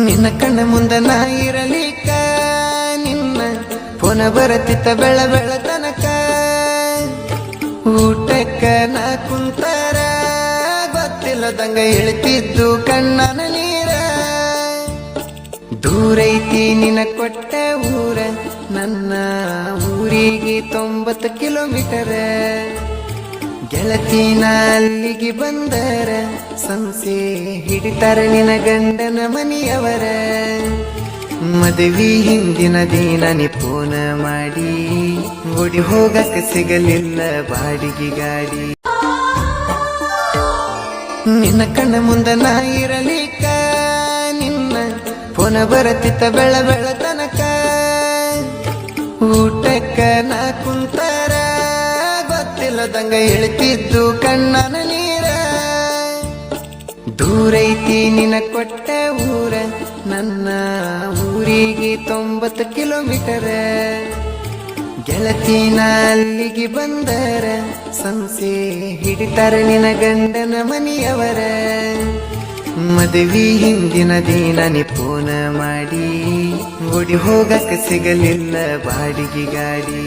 ನಿನ್ನ ಕಣ್ಣ ಮುಂದ ನಾ ಇರಲಿಕ್ಕ ನಿನ್ನ ಪುನ ಬರತಿತ್ತ ಬೆಳ ಬೆಳತನಕ ಊಟಕ್ಕ ನಾ ಕುಂತರ ಗೊತ್ತಿಲ್ಲದಂಗ ಹೇಳ್ತಿದ್ದು ಕಣ್ಣನ ನೀರ ದೂರೈತಿ ನಿನ್ನ ಕೊಟ್ಟ ಊರ ನನ್ನ ಊರಿಗೆ 90 ಕಿಲೋಮೀಟರ್ ಗೆಳತಿನ ಅಲ್ಲಿಗೆ ಬಂದರ ಸಂಸೆ ಹಿಡಿತಾರ ನಿನ ಗಂಡನ ಮನೆಯವರ ಮದುವೆ ಹಿಂದಿನ ದಿನ ನಿಪುಣ ಮಾಡಿ ಓಡಿ ಹೋಗಕ್ಕೆ ಸಿಗಲಿಲ್ಲ ಬಾಡಿಗೆ ಗಾಡಿ ನಿನ್ನ ಕಣ್ಣ ಮುಂದ ನಾ ಇರಲಿಕ್ಕ ನಿನ್ನ ಪುನ ಬರತಿತ್ತ ಬೆಳ ಬೆಳತನಕ ಊಟಕ್ಕ ನಾ ಕುಂತರ ಗೊತ್ತಿಲ್ಲದಂಗ ಹೇಳ್ತಿದ್ದು ಕಣ್ಣನ ನೀರ ದೂರೈತಿ ನಿನ ಕೊಟ್ಟ ಊರ ನನ್ನ ಊರಿಗೆ 90 ಕಿಲೋಮೀಟರ್ ಗೆಳತಿನ ಅಲ್ಲಿಗೆ ಬಂದರ ಸಂಸೆ ಹಿಡಿತಾರ ನಿನ ಗಂಡನ ಮನೆಯವರ ಮದುವೆ ಹಿಂದಿನ ದಿನ ನಿಪುಣ ಮಾಡಿ ಓಡಿ ಹೋಗಕ್ಕೆ ಸಿಗಲಿಲ್ಲ ಬಾಡಿಗೆ ಗಾಡಿ